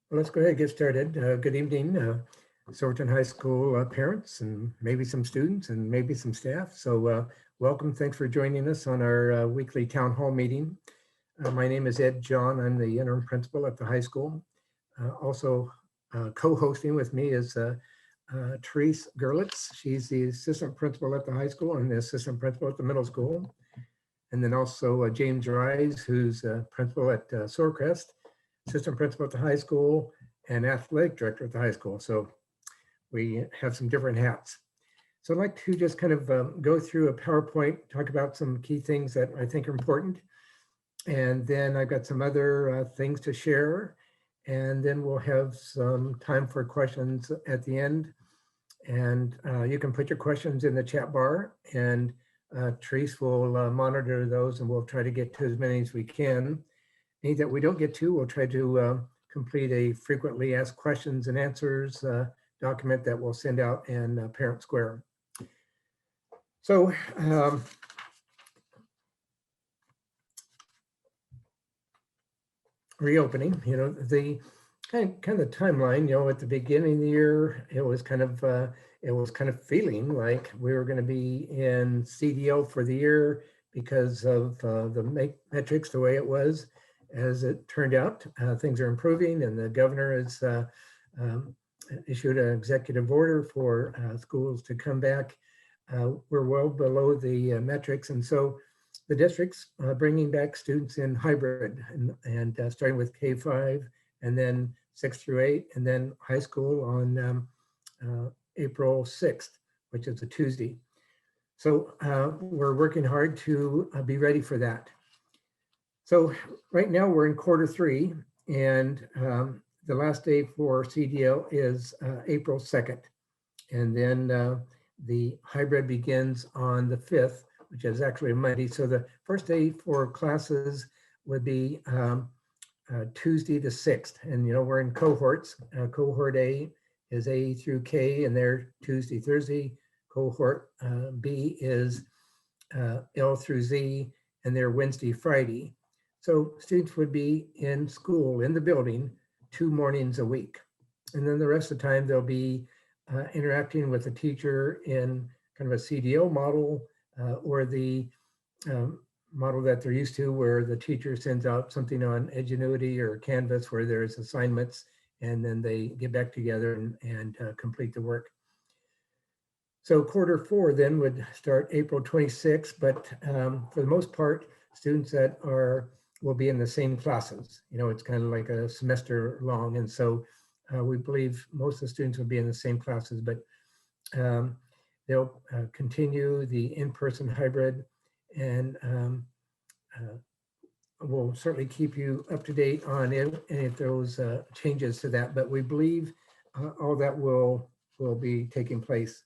Well, let's go ahead and get started. Good evening, Silverton High School parents and maybe some students and maybe some staff. So welcome. Thanks for joining us on our weekly town hall meeting. My name is Ed John. I'm the interim principal at the high school. Also co-hosting with me is Therese Gerlitz. She's the assistant principal at the high school and the assistant principal at the middle school. And then also James Rise, who's principal at Sorecrest, assistant principal at the high school, and athletic director at the high school. So we have some different hats. So I'd like to just kind of go through a PowerPoint, talk about some key things that I think are important. And then I've got some other things to share. And then we'll have some time for questions at the end. And you can put your questions in the chat bar, and Therese will monitor those, and we'll try to get to as many as we can. Any that we don't get to, we'll try to complete a frequently asked questions and answers document that we'll send out in Parent Square. So reopening, the kind of the timeline, at the beginning of the year, it was kind of feeling like we were going to be in CDL for the year because of the metrics the way it was. As it turned out, things are improving, and the governor has issued an executive order for schools to come back. We're well below the metrics, and so the district's bringing back students in hybrid, and starting with K-5, and then 6 through 8, and then high school on April 6th, which is a Tuesday. So we're working hard to be ready for that. So right now we're in Q3, and the last day for CDL is April 2nd. And then the hybrid begins on the 5th, which is actually a Monday. So the first day for classes would be Tuesday the 6th. And we're in cohorts. Cohort A is A through K, and they're Tuesday, Thursday. Cohort B is L through Z, and they're Wednesday, Friday. So students would be in school, in the building, 2 mornings a week. And then the rest of the time, they'll be interacting with a teacher in kind of a CDO model or the model that they're used to, where the teacher sends out something on Edgenuity or Canvas where there's assignments, and then they get back together and complete the work. So Q4 then would start April 26th, but for the most part, students that will be in the same classes. It's kind of like a semester long, and so we believe most of the students will be in the same classes, but they'll continue the in-person hybrid, and we'll certainly keep you up to date on any of those changes to that, but we believe all that will be taking place.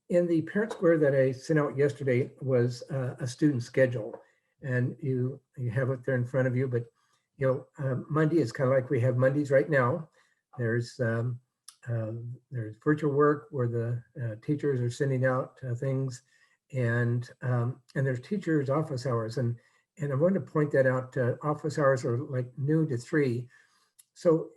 In the Parent Square that I sent out yesterday was a student schedule, and you have it there in front of you, but Monday is kind of like we have Mondays right now. There's virtual work where the teachers are sending out things, and there's teachers' office hours, and I want to point that out. Office hours are like noon to 3, so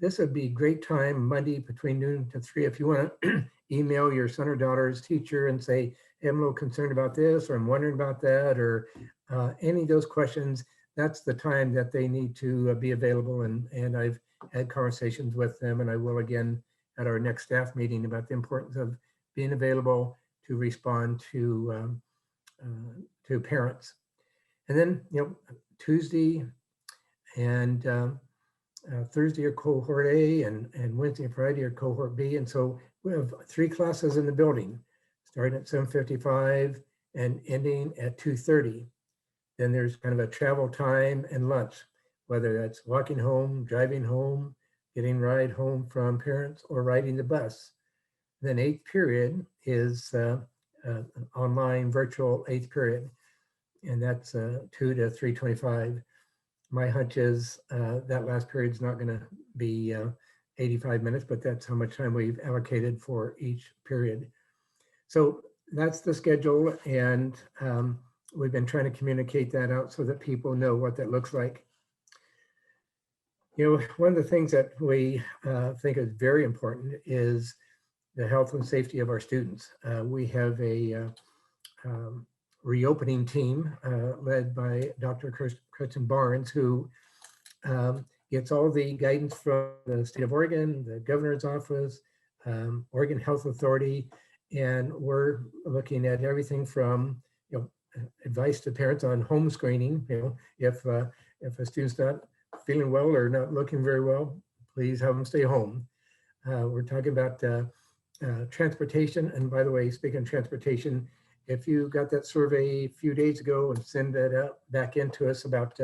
this would be a great time Monday between noon to 3 if you want to email your son or daughter's teacher and say, hey, I'm a little concerned about this, or I'm wondering about that, or any of those questions. That's the time that they need to be available, and I've had conversations with them, and I will again at our next staff meeting about the importance of being available to respond to parents. And then Tuesday and Thursday are cohort A, and Wednesday and Friday are cohort B, and so we have 3 classes in the building, starting at 7:55 and ending at 2:30. Then there's kind of a travel time and lunch, whether that's walking home, driving home, getting a ride home from parents, or riding the bus. Then 8th period is an online virtual 8th period, and that's 2 to 3:25. My hunch is that last period is not going to be 85 minutes, but that's how much time we've allocated for each period. So that's the schedule, and we've been trying to communicate that out so that people know what that looks like. One of the things that we think is very important is the health and safety of our students. We have a um, reopening team led by Dr. Kirsten Barnes, who gets all the guidance from the state of Oregon, the governor's office, Oregon Health Authority, and we're looking at everything from advice to parents on home screening. If a student's not feeling well or not looking very well, please have them stay home. We're talking about transportation. And by the way, speaking of transportation, if you got that survey a few days ago and send that out back into us about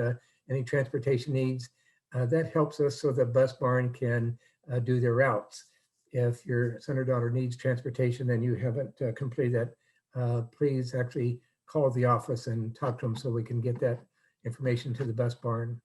any transportation needs, that helps us so the bus barn can do their routes. If your son or daughter needs transportation and you haven't completed that, please actually call the office and talk to them so we can get that information to the bus barn.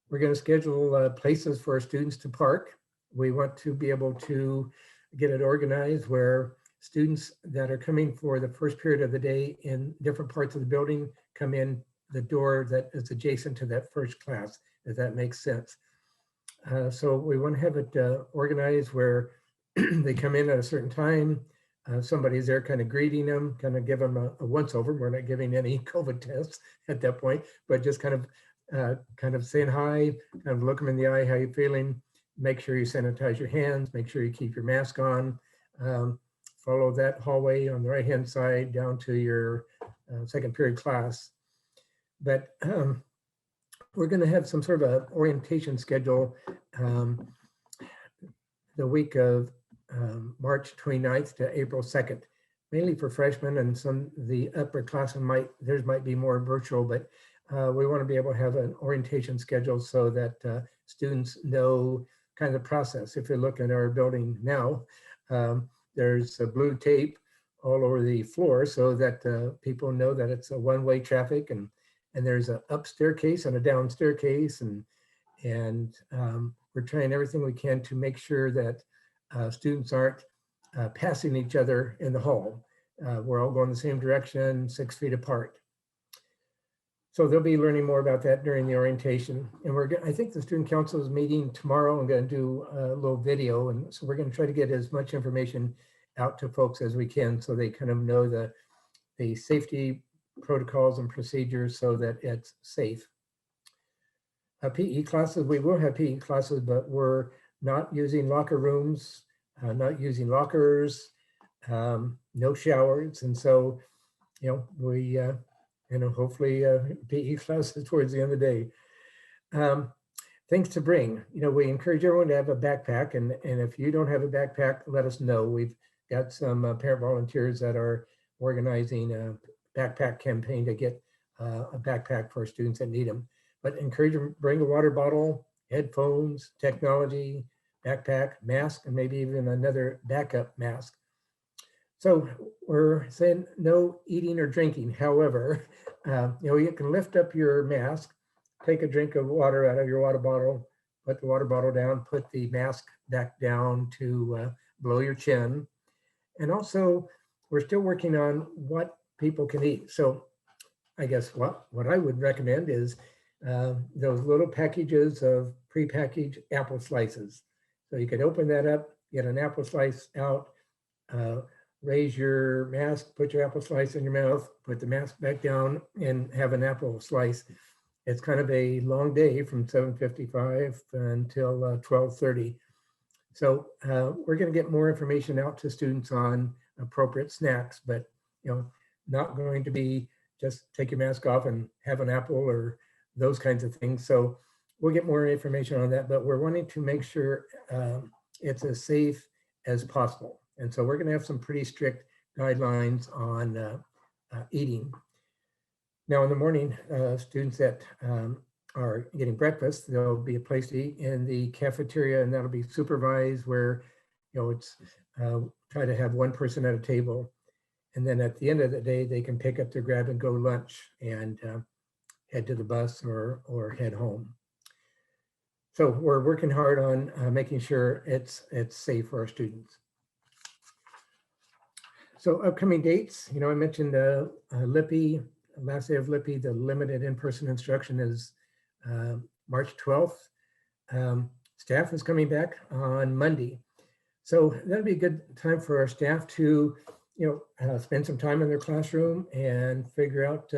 We're going to schedule places for our students to park. We want to be able to get it organized where students that are coming for the first period of the day in different parts of the building come in the door that is adjacent to that first class, if that makes sense. So we want to have it organized where they come in at a certain time. Somebody's there kind of greeting them, kind of give them a once over. We're not giving any COVID tests at that point, but just kind of saying hi, kind of look them in the eye, how you feeling, make sure you sanitize your hands, make sure you keep your mask on, follow that hallway on the right-hand side down to your second period class. But we're going to have some sort of an orientation schedule the week of March 29th to April 2nd, mainly for freshmen, and some the upperclassmen theirs might be more virtual, but we want to be able to have an orientation schedule so that students know kind of the process. If you look at our building now, there's a blue tape all over the floor so that people know that it's a one-way traffic, and there's an up staircase and a down staircase, and we're trying everything we can to make sure that students aren't passing each other in the hall. We're all going the same direction, 6 feet apart. So they'll be learning more about that during the orientation. And I think the student council is meeting tomorrow. I'm going to do a little video. And so we're going to try to get as much information out to folks as we can so they kind of know the safety protocols and procedures so that it's safe. PE classes, we will have PE classes, but we're not using locker rooms, not using lockers, no showers. And so, we, hopefully PE classes towards the end of the day. Things to bring, we encourage everyone to have a backpack, and if you don't have a backpack, let us know. We've got some parent volunteers that are organizing a backpack campaign to get a backpack for students that need them. But encourage them to bring a water bottle, headphones, technology, backpack, mask, and maybe even another backup mask. So we're saying no eating or drinking. However, you can lift up your mask, take a drink of water out of your water bottle, put the water bottle down, put the mask back down to below your chin. And also, we're still working on what people can eat. So I guess what I would recommend is those little packages of prepackaged apple slices. So you could open that up, get an apple slice out, raise your mask, put your apple slice in your mouth, put the mask back down, and have an apple slice. It's kind of a long day from 7:55 until 12:30. So we're going to get more information out to students on appropriate snacks, but not going to be just take your mask off and have an apple or those kinds of things. So we'll get more information on that, but we're wanting to make sure it's as safe as possible. And so we're going to have some pretty strict guidelines on eating. Now in the morning, students that are getting breakfast, there'll be a place to eat in the cafeteria, and that'll be supervised where, it's try to have one person at a table. And then at the end of the day, they can pick up their grab and go lunch and head to the bus or head home. So we're working hard on making sure it's safe for our students. So upcoming dates, I mentioned LIPI, last day of LIPI, the limited in-person instruction is March 12th. Staff is coming back on Monday. So that'd be a good time for our staff to, spend some time in their classroom and figure out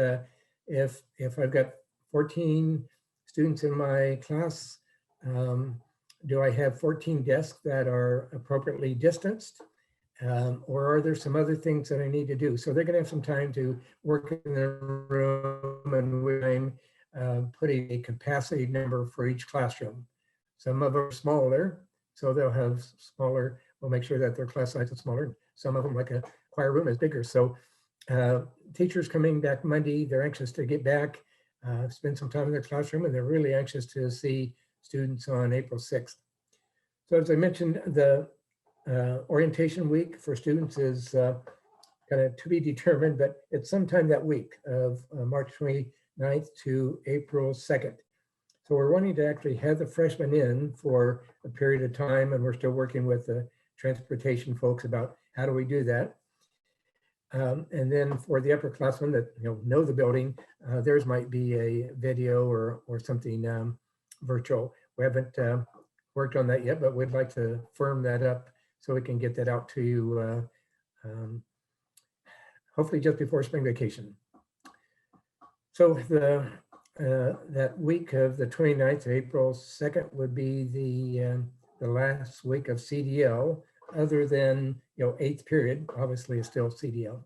if I've got 14 students in my class, do I have 14 desks that are appropriately distanced? Or are there some other things that I need to do? So they're going to have some time to work in the room, and I'm putting a capacity number for each classroom. Some of them are smaller, so they'll have smaller, we'll make sure that their class size is smaller. Some of them, like a choir room, is bigger. So teachers coming back Monday, they're anxious to get back, spend some time in their classroom, and they're really anxious to see students on April 6th. So as I mentioned, the orientation week for students is kind of to be determined, but it's sometime that week of March 29th to April 2nd. So we're wanting to actually have the freshmen in for a period of time, and we're still working with the transportation folks about how do we do that. And then for the upperclassmen that know the building, theirs might be a video or something virtual. We haven't worked on that yet, but we'd like to firm that up so we can get that out to you hopefully just before spring vacation. So that week of the 29th of April 2nd would be the last week of CDL, other than 8th period, obviously is still CDL.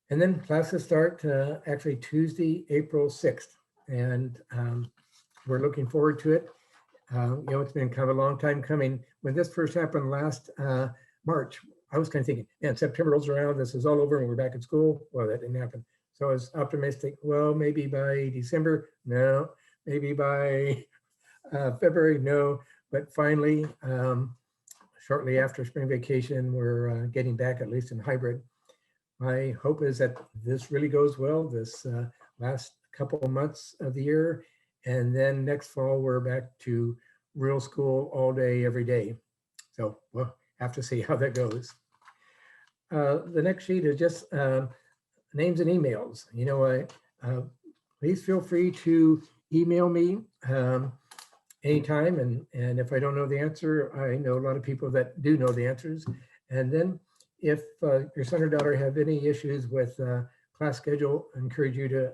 And then classes start actually Tuesday, April 6th. And we're looking forward to it. It's been kind of a long time coming. When this first happened last March, I was kind of thinking, man, September rolls around, this is all over and we're back at school. Well, that didn't happen. So I was optimistic, well, maybe by December, no, maybe by February, no. But finally, shortly after spring vacation, we're getting back, at least in hybrid. My hope is that this really goes well this last couple of months of the year. And then next fall, we're back to real school all day, every day. So we'll have to see how that goes. The next sheet is just names and emails. Please feel free to email me anytime. And if I don't know the answer, I know a lot of people that do know the answers. And then if your son or daughter have any issues with class schedule, I encourage you to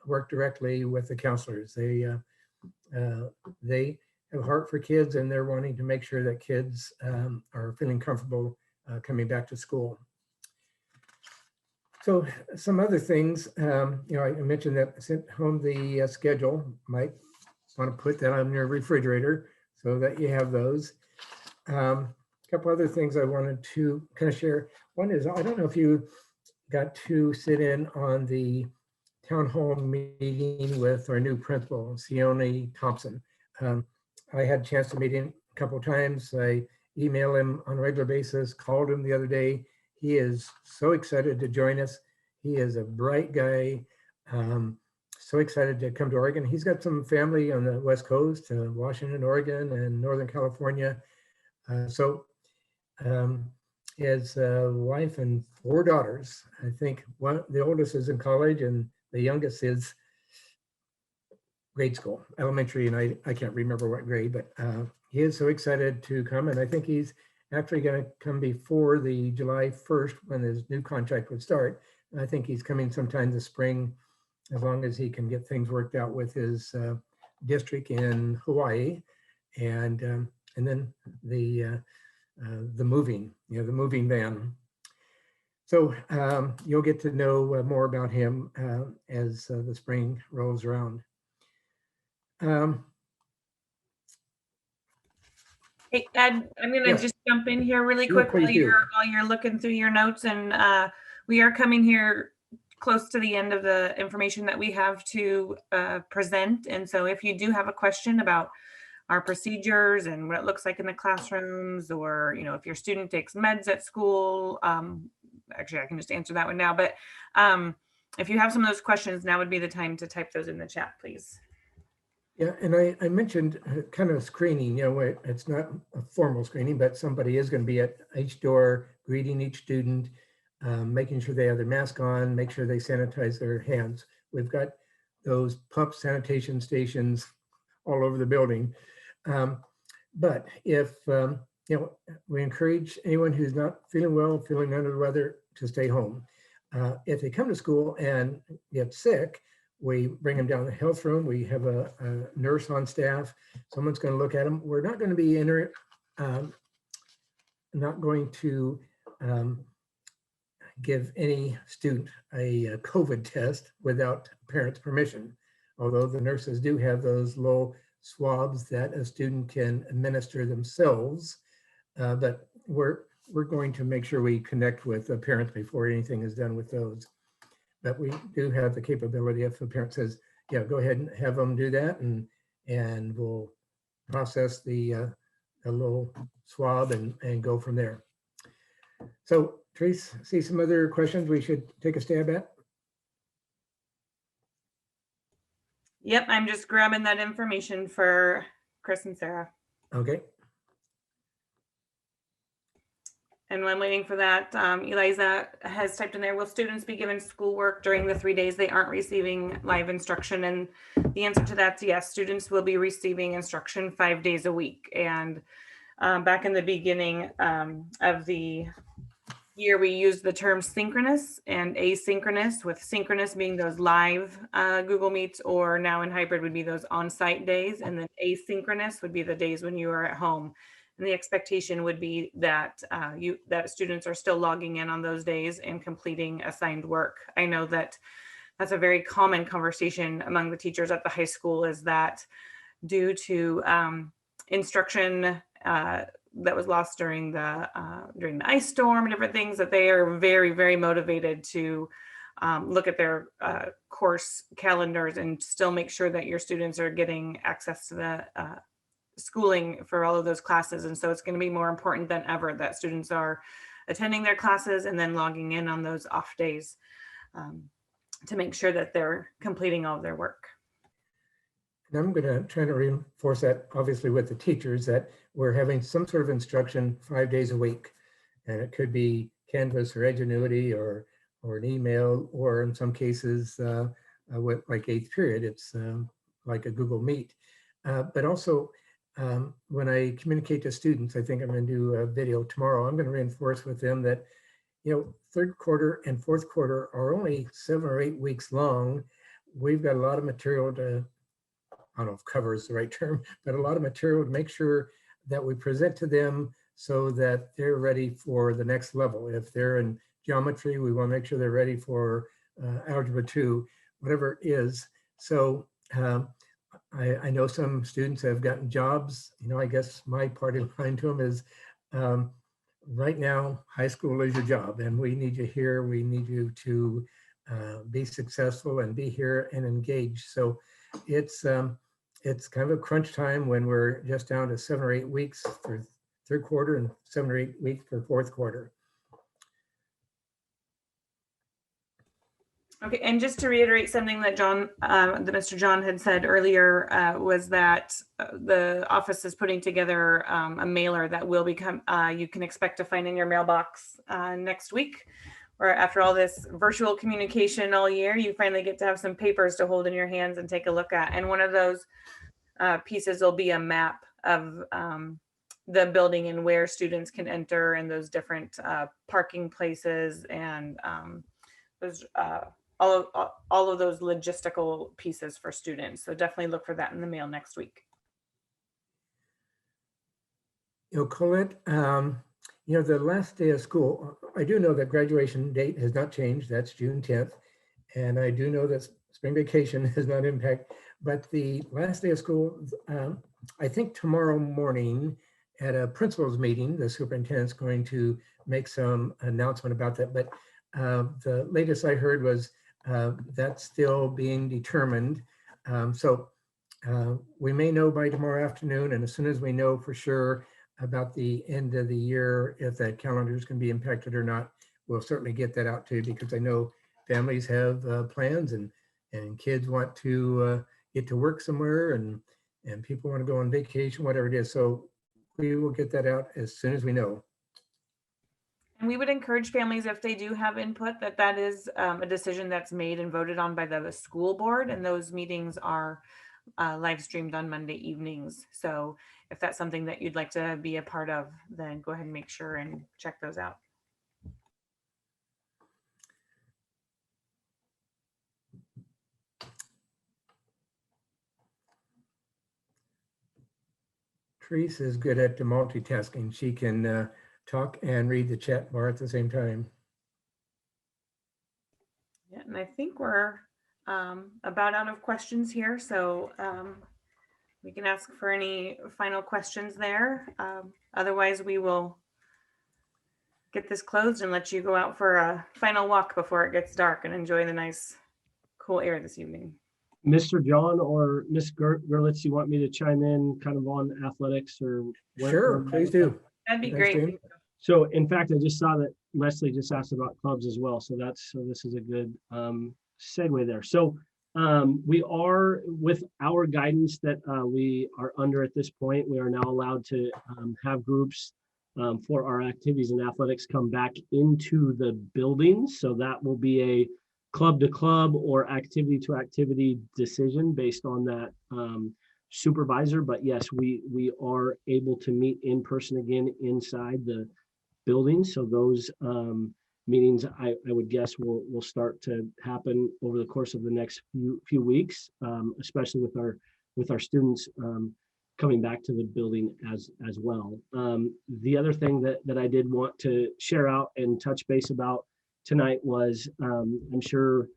work directly with the counselors. They have a heart for kids, and they're wanting to make sure that kids are feeling comfortable coming back to school. So some other things, I mentioned that I sent home the schedule. Might want to put that on your refrigerator so that you have those. A couple other things I wanted to kind of share. One is, I don't know if you got to sit in on the town hall meeting with our new principal, Sione Thompson. I had a chance to meet him a couple of times. I email him on a regular basis, called him the other day. He is so excited to join us. He is a bright guy, so excited to come to Oregon. He's got some family on the West Coast, Washington, Oregon, and Northern California. His wife and 4 daughters. I think the oldest is in college and the youngest is grade school, elementary, and I can't remember what grade, but he is so excited to come. And I think he's actually going to come before the July 1st when his new contract would start. I think he's coming sometime this spring, as long as he can get things worked out with his district in Hawaii, and then the moving, the moving van. So you'll get to know more about him as the spring rolls around. Hey, Ed, I'm going to just jump in here really quick while you're looking through your notes. And we are coming here close to the end of the information that we have to present. And so if you do have a question about our procedures and what it looks like in the classrooms, or, if your student takes meds at school, actually, I can just answer that one now. But if you have some of those questions, now would be the time to type those in the chat, please. Yeah, and I mentioned kind of screening, it's not a formal screening, but somebody is going to be at each door, greeting each student, making sure they have their mask on, make sure they sanitize their hands. We've got those pump sanitation stations all over the building. But if, we encourage anyone who's not feeling well, feeling under the weather, to stay home. If they come to school and get sick, we bring them down to the health room. We have a nurse on staff. Someone's going to look at them. We're not going to be not going to give any student a COVID test without parents' permission, although the nurses do have those low swabs that a student can administer themselves. But we're going to make sure we connect with the parents before anything is done with those. But we do have the capability, if a parent says, yeah, go ahead and have them do that, and we'll process the little swab and go from there. So Trace, see some other questions we should take a stab at? Yep, I'm just grabbing that information for Chris and Sarah. Okay. And while I'm waiting for that, Eliza has typed in there, will students be given schoolwork during the 3 days they aren't receiving live instruction? And the answer to that's yes, students will be receiving instruction 5 days a week. And back in the beginning of the year, we used the term synchronous and asynchronous, with synchronous being those live Google Meets, or now in hybrid would be those on-site days. And then asynchronous would be the days when you are at home. And the expectation would be that that students are still logging in on those days and completing assigned work. I know that that's a very common conversation among the teachers at the high school, is that due to instruction that was lost during the ice storm and different things, that they are very, very motivated to look at their course calendars and still make sure that your students are getting access to the schooling for all of those classes. And so it's going to be more important than ever that students are attending their classes and then logging in on those off days to make sure that they're completing all of their work. And I'm going to try to reinforce that, obviously, with the teachers, that we're having some sort of instruction 5 days a week. And it could be Canvas or Edgenuity or an email, or in some cases, with like 8th period, it's like a Google Meet. But also, when I communicate to students, I think I'm going to do a video tomorrow. I'm going to reinforce with them that, third quarter and fourth quarter are only 7 or 8 weeks long. We've got a lot of material to, I don't know if cover is the right term, but a lot of material to make sure that we present to them so that they're ready for the next level. If they're in geometry, we want to make sure they're ready for algebra 2, whatever it is. So I know some students have gotten jobs. I guess my party line to them is, right now, high school is your job, and we need you here. We need you to be successful and be here and engage. So it's kind of a crunch time when we're just down to 7 or 8 weeks for third quarter and 7 or 8 weeks for fourth quarter. Okay, and just to reiterate something that Mr. John had said earlier, was that the office is putting together a mailer that will become, you can expect to find in your mailbox next week, or after all this virtual communication all year, you finally get to have some papers to hold in your hands and take a look at. And one of those pieces will be a map of the building and where students can enter, and those different parking places, and those all of those logistical pieces for students. So definitely look for that in the mail next week. Colette, the last day of school, I do know that graduation date has not changed. That's June 10th. And I do know that spring vacation has not impacted, but the last day of school, I think tomorrow morning at a principal's meeting, the superintendent's going to make some announcement about that. But the latest I heard was that's still being determined. So we may know by tomorrow afternoon, and as soon as we know for sure about the end of the year, if that calendar is going to be impacted or not, we'll certainly get that out to you, because I know families have plans, and kids want to get to work somewhere, and people want to go on vacation, whatever it is. So we will get that out as soon as we know. And we would encourage families, if they do have input, that is a decision that's made and voted on by the school board. And those meetings are live streamed on Monday evenings. So if that's something that you'd like to be a part of, then go ahead and make sure and check those out. Therese is good at the multitasking. She can talk and read the chat bar at the same time. Yeah, and I think we're about out of questions here, so we can ask for any final questions there. Otherwise, we will get this closed and let you go out for a final walk before it gets dark and enjoy the nice, cool air this evening. Mr. John or Miss Gerlitz, you want me to chime in kind of on athletics or? Sure, please do. That'd be Thanks, great. Jamie. So in fact, I just saw that Leslie just asked about clubs as well. So this is a good segue there. So we are, with our guidance that we are under at this point, we are now allowed to have groups for our activities and athletics come back into the buildings. So that will be a club to club or activity to activity decision based on that supervisor. But yes, we are able to meet in person again inside the building. So those meetings, I would guess, will start to happen over the course of the next few weeks, especially with our students coming back to the building as well. The other thing that I did want to share out and touch base about tonight was, I'm sure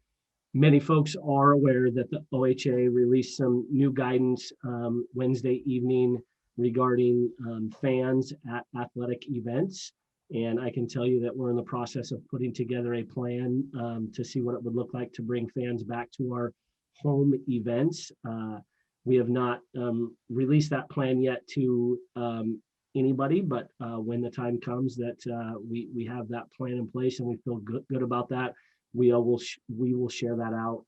many folks are aware that the OHA released some new guidance Wednesday evening regarding fans at athletic events. And I can tell you that we're in the process of putting together a plan to see what it would look like to bring fans back to our home events. We have not released that plan yet to anybody, but when the time comes that we have that plan in place and we feel good about that, we will share that out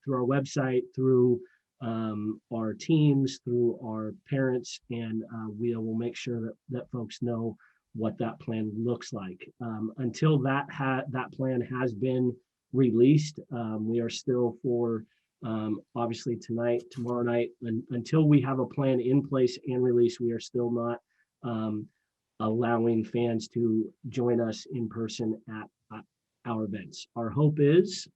through our website, through our teams, through our parents, and we will make sure that folks know what that plan looks like. Until that plan has been released, we are still for obviously tonight, tomorrow night, until we have a plan in place and release, we are still not allowing fans to join us in person at our events. Our hope is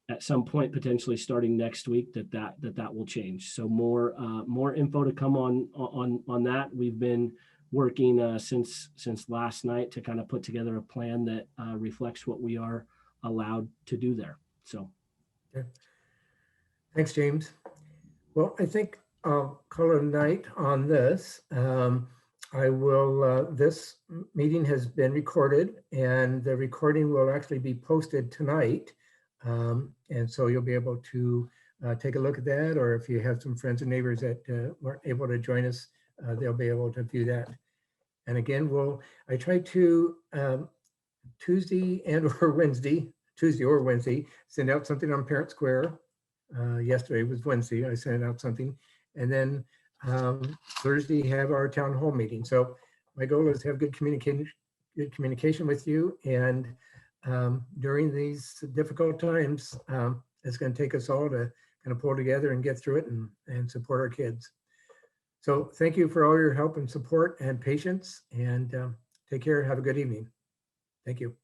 at some point, potentially starting next week, that will change. So more info to come on that. We've been working since last night to kind of put together a plan that reflects what we are allowed to do there. So. Okay. Thanks, James. Well, I think I'll call it a night on this. This meeting has been recorded, and the recording will actually be posted tonight. And so you'll be able to take a look at that, or if you have some friends and neighbors that weren't able to join us, they'll be able to view that. And again, I tried to Tuesday or Wednesday, send out something on Parent Square. Yesterday was Wednesday, I sent out something. And then Thursday have our town hall meeting. So my goal is to have good communication with you. And during these difficult times, it's going to take us all to kind of pull together and get through it and support our kids. So thank you for all your help and support and patience, and take care. Have a good evening. Thank you.